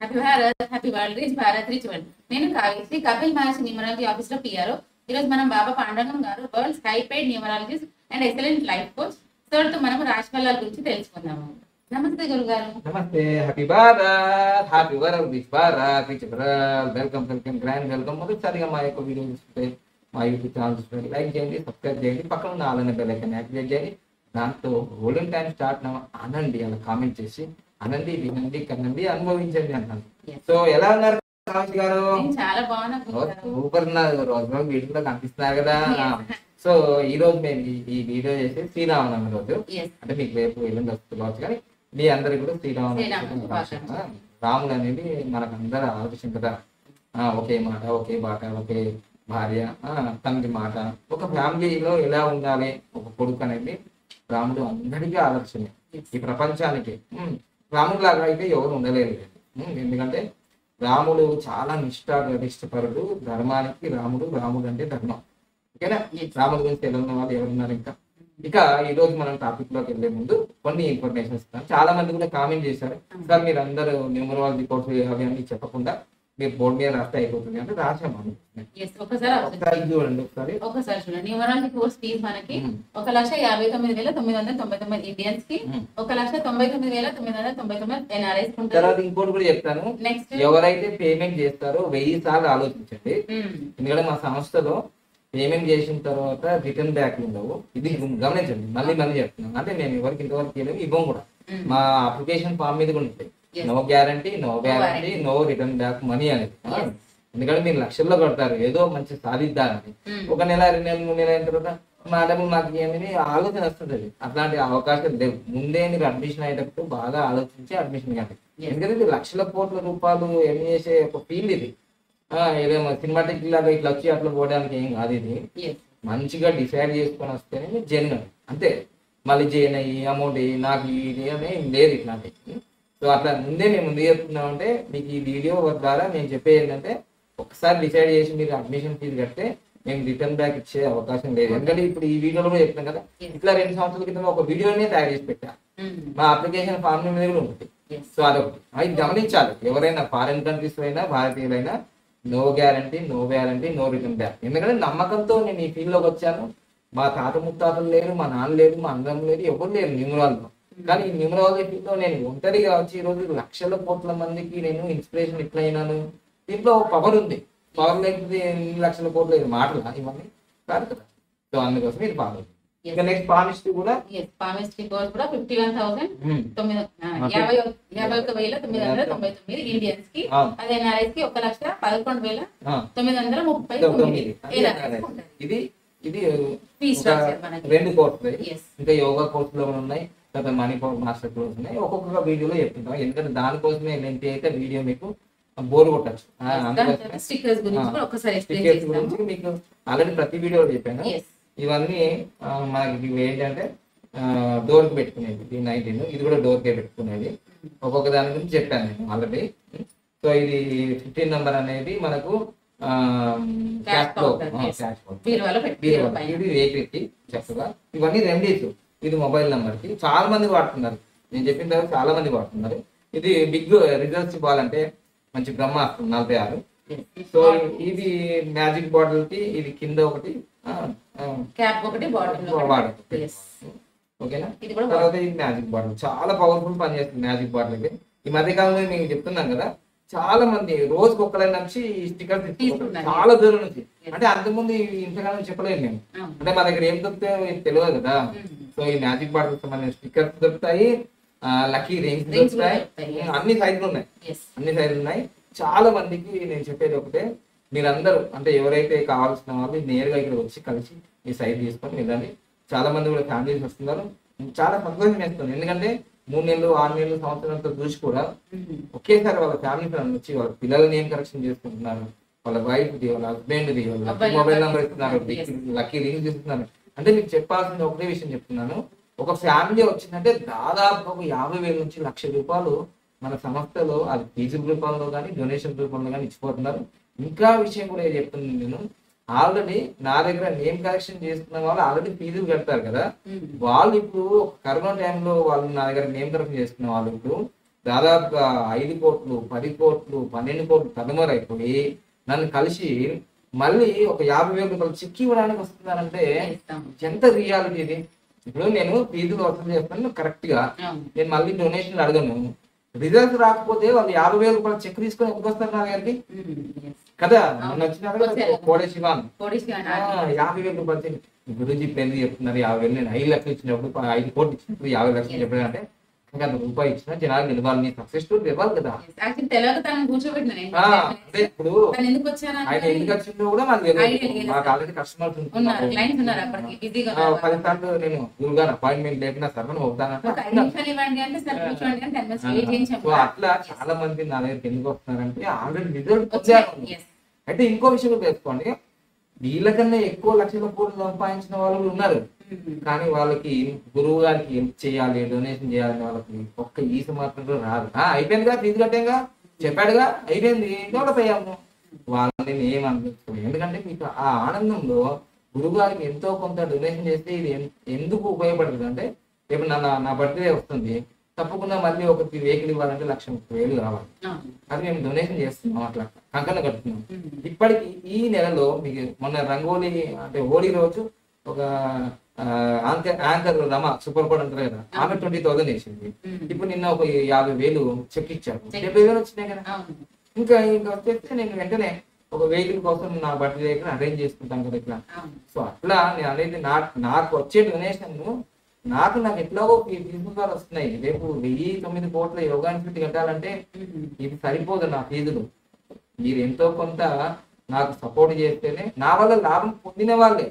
Happy Bharat, happy world, rich Bharat, rich world. నేను కావ్యశ్రీ, కపిల్ మహర్షి numerology office లో PRO. ఈ రోజు మనం బాబా పాండరంగం గారు, world's high paid numerologist and excellent life coach. Sir తో మనం రాశి ఫలాల గురించి తెలుసుకుందాము. నమస్తే గురుగారు. నమస్తే. Happy Bharat, happy world, rich Bharat, rich world. Welcome grand welcome. మొదటిసారిగా మా యొక్క వీడియో చూస్తే మా యూట్యూబ్ ఛానల్ చూస్తే లైక్ చేయండి, సబ్స్క్రైబ్ చేయండి, పక్కన ఉన్న ఆల్ అనే బెల్ ఐకాన్ యాక్టివేట్ చేయండి. దాంతో గోల్డెన్ టైం స్టార్ట్ అనండి, అలా కామెంట్ చేసి అనండి, వినండి, కనండి, అనుభవించండి అన్నాను. సో ఎలా ఉన్నారు కాంతి గారు? చాలా బాగున్నా. సూపర్ ఉన్నారు. రోజు వీడియోలో కనిపిస్తున్నారు కదా. సో ఈ రోజు మేము ఈ వీడియో చేసి శ్రీరామనవమి రోజు, అంటే మీకు రేపు ఎల్లుండి వస్తుంది కావచ్చు, కానీ మీ అందరికి కూడా శ్రీరామనవమి. రాముడు అనేది మనకు అందరూ ఆలోచన కదా. ఒకే మాట, ఒకే బాట, ఒకే భార్య, తండ్రి మాట, ఒక ఫ్యామిలీలో ఎలా ఉండాలి ఒక కొడుకు అనేది రాముడు అందరికీ ఆదర్శమే ఈ ప్రపంచానికి. రాముడు లాగా అయితే ఎవరు ఉండలేరు. ఎందుకంటే రాముడు చాలా నిష్ఠపరుడు, ధర్మానికి రాముడు అంటే ధర్మం. ఓకేనా? రాముడి గురించి తెలియని వాళ్ళు ఎవరున్నారు ఇంకా? ఇక ఈ రోజు మనం టాపిక్ లోకి వెళ్లే ముందు కొన్ని ఇన్ఫర్మేషన్ ఇస్తాను. చాలా మంది కూడా కామెంట్ చేశారు, సార్ మీరు అందరూ న్యూమరాలజీ కోర్సు అవి అన్ని చెప్పకుండా మీరు బోర్డు మీద రాస్తే అయిపోతుంది అంటే రాసాము. ఒకసారి చూడండి. న్యూమరాలజీ కోర్స్ ఫీజు మనకి 1,59,999 ఇండియన్స్ కి, 1,99,999 ఎన్ఆర్ఐస్. తర్వాత ఇంకోటి కూడా చెప్తాను, ఎవరైతే పేమెంట్ చేస్తారో 1000 సార్లు ఆలోచించండి. ఎందుకంటే మా సంస్థలో పేమెంట్ చేసిన తర్వాత రిటర్న్ బ్యాక్ ఉండవు. ఇది గమనించండి, మళ్ళీ చెప్తున్నాం. అంటే మేము ఎవరికి ఇంతవరకు ఇవ్వం కూడా. మా అప్లికేషన్ ఫామ్ మీద కూడా ఉంటాయి, no guarantee, no return back money అనేది. ఎందుకంటే మీరు లక్షల్లో కడతారు ఏదో మంచి సాధిద్దారని. ఒక నెల 2 నెలలు 3 నెలలు అయిన తర్వాత మేడం మాకు ఏమని ఆలోచన వస్తుంది. అట్లాంటి అవకాశం లేవు. ముందే మీరు అడ్మిషన్ అయ్యేటప్పుడు బాగా ఆలోచించి అడ్మిషన్ కానీ. ఎందుకంటే ఇది లక్షల కోట్ల రూపాయలు ఎన్ని చేసే ఒక ఫీల్డ్ ఇది. ఏదేమో సినిమాటిక్ లాగా ఇట్లా వచ్చి అట్లా పోవడానికి ఏం కాదు. ఇది మంచిగా డిసైడ్ చేసుకొని వస్తేనే మీరు జర్నీ అంతే. మళ్ళీ చేయను ఈ అమౌంట్ నాకు ఇది అని లేదు ఇట్లాంటి. సో అట్లా ముందే మేము ముందు చెప్తున్నామంటే మీకు ఈ వీడియో ద్వారా మేము చెప్పేది ఏంటంటే, ఒకసారి డిసైడ్ చేసి మీరు అడ్మిషన్ ఫీజు కడితే మేము రిటర్న్ బ్యాక్ ఇచ్చే అవకాశం లేదు. ఎందుకంటే ఇప్పుడు ఈ వీడియోలో కూడా చెప్తాం కదా, ఇట్లా 2 సంవత్సరాల క్రితం ఒక వీడియోనే తయారు చేసి పెట్టా. మా అప్లికేషన్ ఫామ్ మీద కూడా ఉంటుంది. సో అదొకటి అది గమనించాలి. ఎవరైనా ఫారిన్ కంట్రీస్ అయినా భారతీయులైనా no guarantee, no return back. ఎందుకంటే నమ్మకంతో నేను ఈ ఫీల్డ్ లోకి వచ్చాను. మా తాత ముత్తాతలు లేరు, మా నాన్న లేరు, మా అందరం లేదు, ఎవరు లేరు న్యూమరాలజీలో. కానీ ఈ న్యూమరాలజీ ఫీల్డ్ లో నేను ఒంటరిగా వచ్చి ఈ రోజు లక్షల కోట్ల మందికి నేను ఇన్స్పిరేషన్ ఎట్లా అయినాను. దీంట్లో పవర్ ఉంది. పవర్ లేకపోతే 8 లక్షల కోట్లు ఇది మాటలు ఇవన్నీ కాదు కదా. సో అందుకోసం ఇది పవర్. ఇక నెక్స్ట్ పామిస్ట్రీ కూడా 51,999 ఇండియన్స్ కి, అదే ఎన్ఆర్ఐస్ కి 1,11,939. ఇది 2 కోర్సులు. ఇంకా యోగా కోర్సులు ఉన్నాయి, తర్వాత మనీ పవర్ మాస్టర్ కోర్స్ ఉన్నాయి. ఒక్కొక్క వీడియోలో చెప్తుంటాం. ఎందుకంటే దానికోసమే లెంత్ అయితే వీడియో మీకు బోర్ కొట్టచ్చు. స్టిక్కర్స్ గురించి మీకు ఆల్రెడీ ప్రతి వీడియోలో చెప్పాను. ఇవన్నీ మనకి ఏంటంటే డోర్ కి పెట్టుకునేది. ఇది 19, ఇది కూడా డోర్ కే పెట్టుకునేది. ఒక్కొక్క దాని గురించి చెప్పాను నేను ఆల్రెడీ. సో ఇది 15 నెంబర్ అనేది మనకు ఇది వేకెట్టి చక్కగా. ఇవన్నీ రెమెడీస్. ఇది మొబైల్ నెంబర్ కి చాలా మంది వాడుతున్నారు. నేను చెప్పిన తర్వాత చాలా మంది వాడుతున్నారు. ఇది బిగ్ రిజల్ట్స్ ఇవ్వాలంటే మంచి బ్రహ్మాస్త్రం 46. సో ఇది మ్యాజిక్ బాటిల్ కి ఇది కింద ఒకటి ఓకేనా. తర్వాత ఇది మ్యాజిక్ బాటిల్ చాలా పవర్ఫుల్ పని చేస్తుంది. మ్యాజిక్ బాటిల్ కి ఈ మధ్య కాలంలో మేము చెప్తున్నాం కదా, చాలా మంది రోజుకి ఒక్కలైన నుంచి స్టిక్కర్ తీసుకుంటారు చాలా దూరం నుంచి. అంటే అంతకుముందు ఇంతకాలం చెప్పలేదు మేము. అంటే మా దగ్గర ఏం దొరుకుతాయో తెలియదు కదా. సో ఈ మ్యాజిక్ బాటిల్ సంబంధించిన స్టిక్కర్స్ దొరుకుతాయి, లక్కీ రింగ్స్ దొరుకుతాయి, అన్ని సైజులు ఉన్నాయి. చాలా మందికి నేను చెప్పేది ఒకటే, మీరందరూ అంటే ఎవరైతే కావాల్సిన వాళ్ళు నేరుగా ఇక్కడ వచ్చి కలిసి ఈ సైజ్ తీసుకొని వెళ్ళండి. చాలా మంది కూడా ఫ్యామిలీస్ వస్తున్నారు. చాలా సంతోషం వేస్తుంది. ఎందుకంటే 3 నెలలు 6 నెలలు సంవత్సరంతో చూసి కూడా ఒకేసారి వాళ్ళ ఫ్యామిలీ వచ్చి వాళ్ళ పిల్లల నేమ్ కరెక్షన్ చేసుకుంటున్నారు, వాళ్ళ వైఫ్ ది, వాళ్ళ హస్బెండ్ ది, మొబైల్ నెంబర్ ఇస్తున్నారు, లక్కీ రింగ్స్ ఇస్తున్నారు. అంటే మీకు చెప్పాల్సిన ఒకటే విషయం చెప్తున్నాను, ఒక ఫ్యామిలీ వచ్చిందంటే దాదాపు ఒక 50,000 నుంచి 1,00,000 రూపాయలు మన సంస్థలో అది ఫీజు రూపంలో కానీ డొనేషన్ రూపంలో కానీ ఇచ్చిపోతున్నారు. ఇంకా విషయం కూడా చెప్తున్నాను, నేను ఆల్రెడీ నా దగ్గర నేమ్ కరెక్షన్ చేసుకున్న వాళ్ళు ఆల్రెడీ ఫీజులు కడతారు కదా, వాళ్ళు ఇప్పుడు కరోనా టైంలో వాళ్ళు నా దగ్గర నేమ్ కరెక్షన్ చేసుకున్న వాళ్ళు ఇప్పుడు దాదాపుగా 5 కోట్లు 10 కోట్లు 12 కోట్లు తదుమరైపోయి నన్ను కలిసి మళ్ళీ ఒక 50,000 రూపాయలు చెక్ ఇవ్వడానికి వస్తున్నారంటే ఎంత రియాలిటీ ఇది. ఇప్పుడు నేను ఫీజులు వసూలు చేస్తాను కరెక్ట్ గా, నేను మళ్ళీ డొనేషన్ అడగను. రిజల్ట్ రాకపోతే వాళ్ళు 50,000 రూపాయలు చెక్ తీసుకొని ఎందుకు వస్తారు నా గారికి కదా. మొన్న వచ్చిన కోడే శివాన్ 50,000 రూపాయలు చెక్ గురించి ఇప్పుడు ఎందుకు చెప్తున్నారు 50,000, నేను 5 లక్షలు ఇచ్చినప్పుడు 5 కోట్లు ఇచ్చినప్పుడు 50 లక్షలు చెప్పాడు అంటే రూపాయి ఇచ్చిన జనాలు నిలవాలి, నీ సక్సెస్ స్టోరీ ఇవ్వాలి కదా. అంటే ఇప్పుడు ఆయన ఎందుకు వచ్చిందో కూడా మనకు తెలియదు. మాకు ఆల్రెడీ కస్టమర్స్ 10 సార్లు నేను గురుగారు అపాయింట్మెంట్ లేకుండా సార్ మనం అవుతానంటే అట్లా చాలా మంది నా దగ్గరికి ఎందుకు వస్తున్నారంటే ఆల్రెడీ రిజల్ట్ వచ్చారు. అయితే ఇంకో విషయం కూడా తెలుసుకోండి, వీళ్ళకన్నా ఎక్కువ లక్షల కోట్లు సంపాదించిన వాళ్ళు ఉన్నారు. కానీ వాళ్ళకి గురువు గారికి హెల్ప్ చేయాలి, డొనేషన్ చేయాలని వాళ్ళకి ఒక్క ఈస మాత్రం రాదు. అయిపోయిందిగా, ఫీజు కట్టేగా, చెప్పాడుగా, అయిపోయింది, డెవలప్ అయ్యాము. వాళ్ళని ఏమనిపిస్తుంది. ఎందుకంటే మీకు ఆ ఆనందంలో గురువు గారికి ఎంతో కొంత డొనేషన్ చేస్తే ఇది ఎందుకు ఉపయోగపడుతుంది అంటే, రేపు నా బర్త్డే వస్తుంది, తప్పకుండా మళ్ళీ ఒకరికి వెహికల్ ఇవ్వాలంటే 1,30,000 కావాలి. అది మేము డొనేషన్ చేస్తున్నాం, అట్లా కంకణ కట్టుతున్నాం. ఇప్పటికి ఈ నెలలో మీకు మొన్న రంగోలీ అంటే హోలీ రోజు ఒక యాంకర్ రమ సూపర్ కోడ్ అంటారు కదా, ఆమె 20,000 వేసింది. ఇప్పుడు నిన్న ఒక 50,000 చెక్ ఇచ్చారు, 70,000 వచ్చినాయి కదా. ఇంకా వచ్చేస్తే నేను వెంటనే ఒక వెహికల్ కోసం నా బర్త్డే అరేంజ్ చేసుకుంటాం కదా ఇట్లా. సో అట్లా నేను అనేది నాకు వచ్చే డొనేషన్ నాకు ఎట్లాగో ఫీజు ద్వారా వస్తున్నాయి. రేపు 1,009 కోట్ల యోగా ఇన్స్టిట్యూట్ కట్టాలంటే ఇది సరిపోదు నా ఫీజులు. మీరు ఎంతో కొంత నాకు సపోర్ట్ చేస్తేనే నా వల్ల లాభం పొందిన వాళ్ళు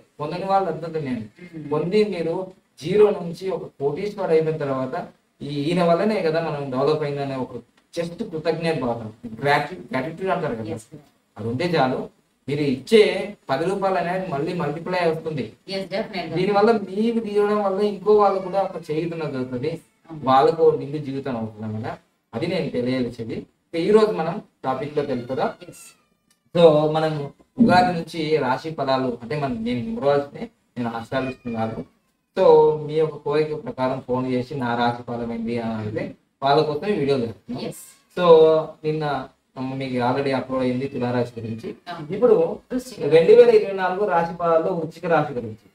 అంటుంది. నేను పొంది మీరు 0 నుంచి ఒక కోటీశ్వరుడు అయిపోయిన తర్వాత ఈయన వల్లనే కదా మనం డెవలప్ అయిందనే ఒక జస్ట్ కృతజ్ఞత భావం, గ్రాటిట్యూడ్ అంటారు కదా, అది ఉంటే చాలు. మీరు ఇచ్చే 10 రూపాయలు అనేది మళ్ళీ మల్టిప్లై అవుతుంది. దీనివల్ల మీకు తీయడం వల్ల ఇంకో వాళ్ళు కూడా ఒక చేయుతున్న జరుగుతుంది, వాళ్ళకు నిండు జీవితం అవుతుంది కదా. అది నేను తెలియచేది. ఈ రోజు మనం టాపిక్ లో తెలుపుదా. సో మనం ఉగాది నుంచి రాశి ఫలాలు అంటే నేను ఇవ్వాల్సిందే, నేను ఆశ్రయిస్తున్నాను. సో మీ యొక్క కోరిక ప్రకారం ఫోన్ చేసి నా రాశి ఫలం ఏంటి అని అంటే వాళ్ళ కోసం వీడియో చేస్తున్నాను. సో నిన్న మీకు ఆల్రెడీ అప్లోడ్ అయింది తులారాశి గురించి. ఇప్పుడు 2024 రాశి ఫలాల్లో వృశ్చిక రాశి గురించి.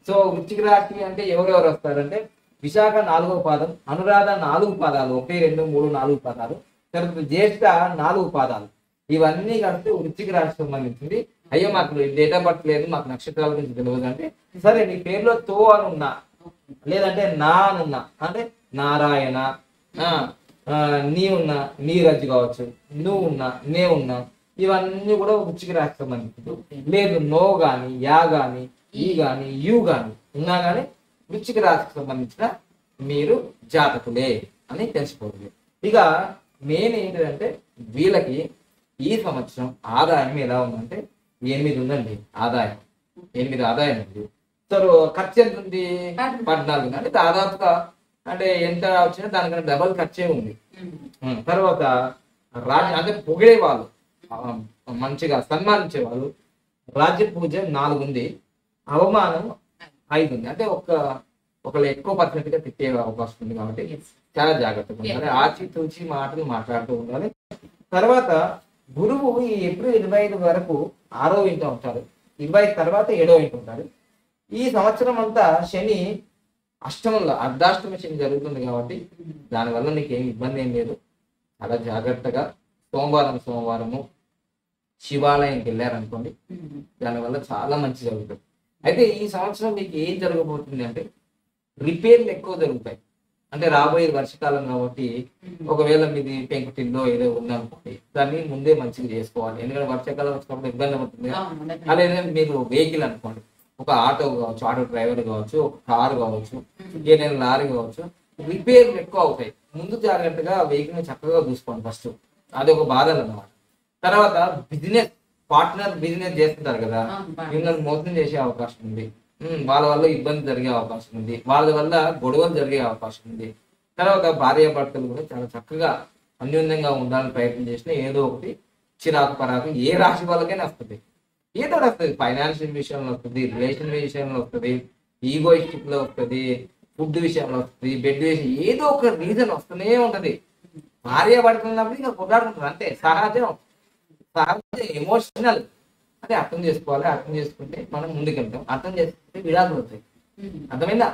సో వృశ్చిక రాశి అంటే ఎవరెవరు వస్తారంటే విశాఖ 4వ పాదం, అనురాధ 4 పాదాలు, 1, 2, 3, 4 పాదాలు, తర్వాత జ్యేష్ఠ 4 పాదాలు. ఇవన్నీ కలిసి వృశ్చిక రాశికి సంబంధించింది. అయ్యో మాకు డేట్ ఆఫ్ బర్త్ లేదు, మాకు నక్షత్రాల గురించి తెలియదు అంటే సరే నీ పేరులో తో అని ఉన్నా, లేదంటే నా అని ఉన్నా, అంటే నారాయణ, నీ ఉన్నా నీరజ్ కావచ్చు, నువ్వు ఉన్నా నే ఉన్నా, ఇవన్నీ కూడా వృశ్చిక రాశికి సంబంధించింది. లేదు నో గాని, యా గాని, ఈ గాని, యు గాని ఉన్నా గానీ వృశ్చిక రాశికి సంబంధించిన మీరు జాతకులే అని తెలుసుకోవాలి. ఇక మెయిన్ ఏంటంటే వీళ్ళకి ఈ సంవత్సరం ఆదాయం ఎలా ఉందంటే 8 ఉందండి. ఆదాయం 8 ఆదాయం ఉంది. సో ఖర్చు ఎంత ఉంది? 14. అంటే దాదాపుగా అంటే ఎంత వచ్చినా దానికన్నా డబల్ ఖర్చే ఉంది. తర్వాత రాజ్య అంటే పొగిడే వాళ్ళు, మంచిగా సన్మానించే వాళ్ళు, రాజ్య పూజ 4 ఉంది, అవమానం 5 ఉంది. అంటే ఒకళ్ళు ఎక్కువ పర్సెంట్ గా తిట్టే అవకాశం ఉంది. కాబట్టి చాలా జాగ్రత్తగా ఉండాలి, ఆచితూచి మాటలు మాట్లాడుతూ ఉండాలి. తర్వాత గురువు ఈ ఏప్రిల్ 25 వరకు 6వ ఇంట ఉంటారు, 25 తర్వాత 7వ ఇంట ఉంటారు. ఈ సంవత్సరం అంతా శని అష్టమంలో అర్ధాష్టమి శని జరుగుతుంది కాబట్టి దానివల్ల నీకు ఏమి ఇబ్బంది ఏం లేదు. చాలా జాగ్రత్తగా సోమవారము శివాలయంకి వెళ్ళారనుకోండి, దానివల్ల చాలా మంచి జరుగుతుంది. అయితే ఈ సంవత్సరం మీకు ఏం జరగబోతుంది అంటే రిపేర్లు ఎక్కువ జరుగుతాయి. అంటే రాబోయే వర్షకాలం కాబట్టి ఒకవేళ మీది పెంకుటిల్లో ఏదో ఉందనుకోండి, దాన్ని ముందే మంచిగా చేసుకోవాలి. ఎందుకంటే వర్షాకాలం వచ్చినప్పుడు ఇబ్బంది అవుతుంది. అలాగే మీరు వెహికల్ అనుకోండి, ఒక ఆటో కావచ్చు, ఆటో డ్రైవర్ కావచ్చు, ఒక కారు కావచ్చు, ఏదైనా లారీ కావచ్చు, రిపేర్లు ఎక్కువ అవుతాయి. ముందు జాగ్రత్తగా వెహికల్ చక్కగా చూసుకోండి ఫస్ట్. అది ఒక బాధ అన్నమాట. తర్వాత పార్ట్నర్ బిజినెస్ చేస్తుంటారు కదా, మిమ్మల్ని మోసం చేసే అవకాశం ఉంది, వాళ్ళ వల్ల ఇబ్బంది జరిగే అవకాశం ఉంది, వాళ్ళ వల్ల గొడవలు జరిగే అవకాశం ఉంది. తర్వాత భార్యాభర్తలు కూడా చాలా చక్కగా అన్యోన్యంగా ఉండాలని ప్రయత్నం చేసినా ఏదో ఒకటి చిరాకు పరాకు ఏ రాశి వాళ్ళకైనా వస్తుంది, ఏదో వస్తుంది. ఫైనాన్షియల్ విషయంలో వస్తుంది, రిలేషన్ విషయంలో వస్తుంది, ఈగోయిస్టిక్ లో వస్తుంది, ఫుడ్ విషయంలో వస్తుంది, బెడ్ విషయం, ఏదో ఒక రీజన్ వస్తూనే ఉంటది. భార్య పడుతున్నప్పుడు ఇక కొట్లాడుకుంటారు అంతే, సహజం. సహజం, ఎమోషనల్. అంటే అర్థం చేసుకోవాలి, అర్థం చేసుకుంటే మనం ముందుకెళ్తాం, అర్థం చేసుకుంటే విడాకులు అవుతాయి. అర్థమైందా?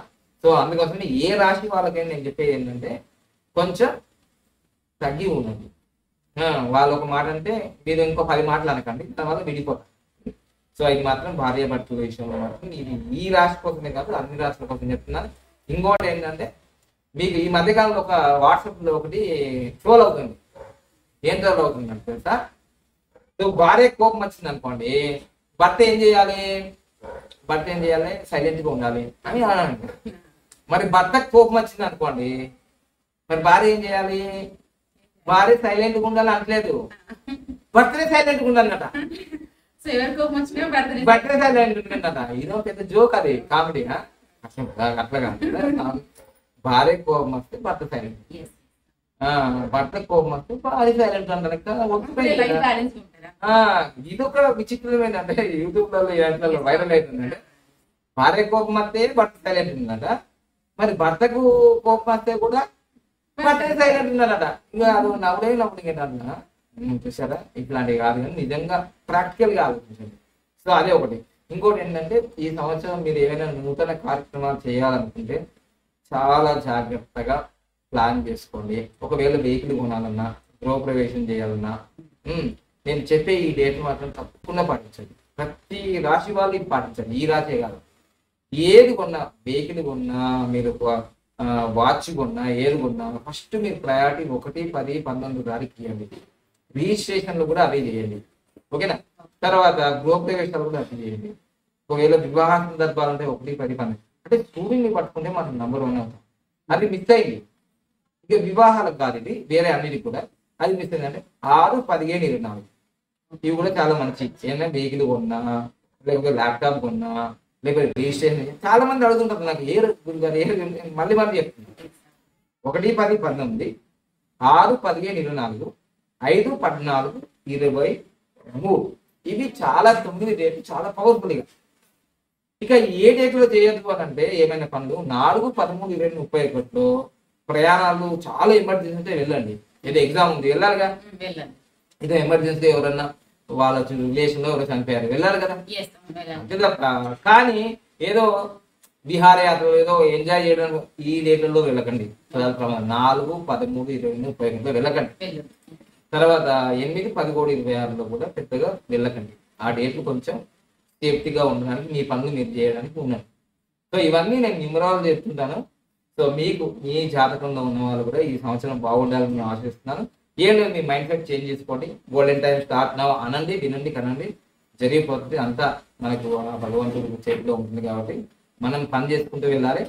సో అందుకోసం ఏ రాశి వాళ్ళకైనా నేను చెప్పేది ఏంటంటే కొంచెం తగ్గి ఉండండి. వాళ్ళు ఒక మాట అంటే మీరు ఇంకో 10 మాటలు అనకండి, తర్వాత విడిపోతారు. సో ఇది మాత్రం భార్య భర్తల విషయంలో మాత్రం ఇది ఈ రాశి కోసమే కాదు, అన్ని రాశుల కోసం చెప్తున్నాను. ఇంకోటి ఏంటంటే మీకు ఈ మధ్యకాలంలో ఒక వాట్సాప్లో ఒకటి ట్రోల్ అవుతుంది. ఏం ట్రోల్ అవుతుంది అంటే తెలుసా? భార్య కోపం వచ్చింది అనుకోండి, భర్త ఏం చేయాలి? సైలెంట్ గా ఉండాలి అని అనండి. మరి భర్తకు కోపం వచ్చింది అనుకోండి, మరి భార్య ఏం చేయాలి? భార్య సైలెంట్ గా ఉండాలి అనట్లేదు, భర్తనే సైలెంట్ గా ఉండాలన్నట. భర్తనే సైలెంట్ ఉంటుందట. ఇదో పెద్ద జోక్, అది కామెడీ. అట్లా కాదు, భార్య కోపం వస్తే భర్త సైలెంట్, భర్త కోపం వస్తే భార్య సైలెంట్ అంటారు. ఇది ఒక విచిత్రం ఏంటంటే యూట్యూబ్ లలో వైరల్ అవుతుందంటే భార్య కోపం వస్తే భర్త సైలెంట్ ఉందట, మరి భర్తకు కోపం వస్తే కూడా భర్త సైలెంట్ ఉన్నారట. ఇంకా అది నవ్వుడైనప్పుడు ఏంటన్నా చూసారా? ఇట్లాంటివి కాదు, కానీ నిజంగా ప్రాక్టికల్ గా ఆలోచించండి. సో అదే ఒకటి. ఇంకోటి ఏంటంటే ఈ సంవత్సరం మీరు ఏమైనా నూతన కార్యక్రమాలు చేయాలనుకుంటే చాలా జాగ్రత్తగా ప్లాన్ చేసుకోండి. ఒకవేళ వెహికల్ కొనాలన్నా, గృహప్రవేశం చేయాలన్నా నేను చెప్పే ఈ డేట్ మాత్రం తప్పకుండా పాటించండి. ప్రతి రాశి వాళ్ళు ఇది పాటించండి. ఈ రాశే కాదు, ఏది కొన్నా, వెహికల్ కొన్నా, మీరు వాచ్ కొన్నా, ఏది కొన్నా ఫస్ట్ మీరు ప్రయారిటీ 1, 10, 19 తారీఖు ఇవ్వండి. రిజిస్ట్రేషన్లు కూడా అవే చేయండి, ఓకేనా? తర్వాత గృహప్రవేశాలు కూడా అవి చేయండి. ఒకవేళ వివాహ సందర్భాలు అంటే 1, 10, 12 అంటే సూర్యుని పట్టుకుంటే మనం నంబర్ 1 అవుతాం. అది మిస్ అయింది. ఇక వివాహాలకు కాదు, ఇది వేరే అన్నిటికి కూడా అది మిస్ అయింది. అంటే 6, 15, 24 ఇవి కూడా చాలా మంచి. ఏమైనా వెహికల్ కొన్నా, లేకపోతే ల్యాప్టాప్ కొన్నా, లేకపోతే రిజిస్ట్రేషన్. చాలా మంది అడుగుతుంటారు నాకు, మళ్ళీ చెప్తున్నాను. 1, 10, 19, 6, 15, 24, 5, 14, 23 ఇవి చాలా 9 డేట్లు చాలా పవర్ఫుల్. ఇక ఏ డేట్ లో చేయొద్దు అని అంటే ఏమైనా పనులు 4, 13, 20, 31 ప్రయాణాలు చాలా ఎమర్జెన్సీ ఉంటే వెళ్ళండి. ఏదో ఎగ్జామ్ ఉంది వెళ్ళాలిగా, ఏదో ఎమర్జెన్సీ ఎవరన్నా వాళ్ళ రిలేషన్ లో ఎవరో చనిపోయారు వెళ్ళాలి కదా. కానీ ఏదో విహారయాత్ర ఏదో ఎంజాయ్ చేయడం ఈ డేట్లలో వెళ్ళకండి. 4, 13, 20, 31 వెళ్ళకండి. తర్వాత 8, 11, 26 కూడా పెద్దగా వెళ్ళకండి. ఆ డేట్లు కొంచెం సేఫ్టీగా ఉండడానికి, మీ పనులు మీరు చేయడానికి ఉండండి. సో ఇవన్నీ నేను న్యూమరాలజీ చెప్తుంటాను. సో మీకు మీ జాతకంలో ఉన్న వాళ్ళు కూడా ఈ సంవత్సరం బాగుండాలని నేను ఆశిస్తున్నాను. ఏం లేదు, మీ మైండ్ సెట్ చేంజ్ చేసుకోండి. గోల్డెన్ టైం స్టార్ట్ నౌ అనండి, వినండి, కనండి, జరిగిపోతుంది. అంతా మనకు భగవంతుడి చేతిలో ఉంటుంది కాబట్టి మనం పని చేసుకుంటూ వెళ్ళాలి.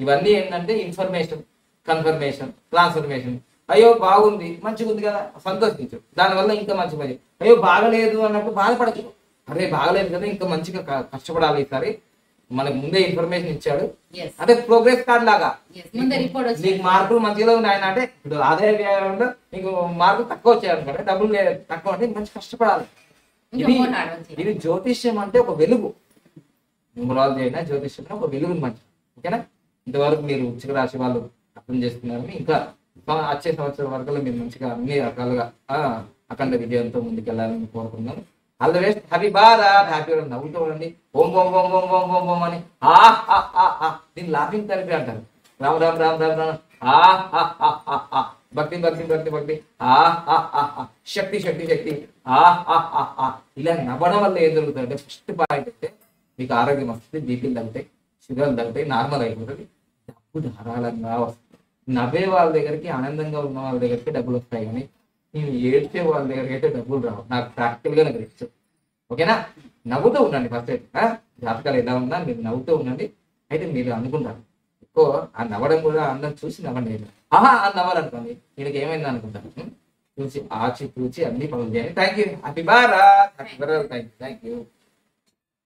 ఇవన్నీ ఏంటంటే ఇన్ఫర్మేషన్, కన్ఫర్మేషన్, ట్రాన్స్ఫర్మేషన్. అయ్యో బాగుంది, మంచిగా ఉంది కదా, సంతోషించు. దానివల్ల ఇంకా మంచి పని. అయ్యో బాగలేదు అన్నప్పుడు బాధపడచ్చు. అరే బాగలేదు కదా, ఇంకా మంచిగా కష్టపడాలి. ఈసారి మనకు ముందే ఇన్ఫర్మేషన్ ఇచ్చాడు, అంటే ప్రోగ్రెస్ కార్డ్ లాగా. నీకు మార్కులు మంచిగా ఉన్నాయి అంటే ఇప్పుడు ఆదాయ వ్యయంలో నీకు మార్కులు తక్కువ వచ్చాయి అనుకోండి, డబ్బులు తక్కువ అంటే మంచి కష్టపడాలి. ఇది జ్యోతిష్యం అంటే ఒక వెలుగు. న్యూమరాలజీ అయినా జ్యోతిష్యం ఒక వెలుగు మంచి, ఓకేనా? ఇంతవరకు మీరు వృశ్చిక రాశి వాళ్ళు అర్థం చేసుకున్నారని, ఇంకా వచ్చే సంవత్సరం వరకు మీరు మంచిగా అన్ని రకాలుగా అఖండ విజయంతో ముందుకెళ్ళాలని కోరుకున్నాను. All the best. Happy Bharat. హ్యాపీగా నవ్వుతూ ఉండండి. ఓం ఓం ఓం ఓం ఓం ఓం ఓం అని దీన్ని లాఫింగ్ థెరపీ అంటారు. రామ్ రామ్ రామ్ రామ్ రామ్ భక్తి భక్తి భక్తి భక్తి శక్తి శక్తి శక్తి ఇలా నవ్వడం వల్ల ఏం జరుగుతుందంటే ఫస్ట్ పాయింట్ అంటే మీకు ఆరోగ్యం వస్తుంది, బీపీలు తగ్గుతాయి, షుగర్లు తగ్గుతాయి, నార్మల్ అయిపోతుంది, డబ్బు ధారాళంగా వస్తుంది. నవ్వే వాళ్ళ దగ్గరికి, ఆనందంగా ఉన్న వాళ్ళ దగ్గరికి డబ్బులు వస్తాయి, కానీ నేను ఏడ్చే వాళ్ళ దగ్గరికి అయితే డబ్బులు రావు. నాకు ప్రాక్టికల్ గా నాకు తెలుసు, ఓకేనా? నవ్వుతూ ఉండండి. ఫస్ట్ అయితే జాతకాలు ఎలా ఉన్నా మీరు నవ్వుతూ ఉండండి. అయితే మీరు అనుకుంటారు ఎక్కువ ఆ నవ్వడం కూడా అందరం చూసి నవ్వండి. అని నవ్వాలనుకోండి, వీళ్ళకి ఏమైంది అనుకుంటాను. చూసి ఆచి చూచి అన్ని పనులు చేయండి. Thank you. Happy Bharat. Happy Bharat. Thank you.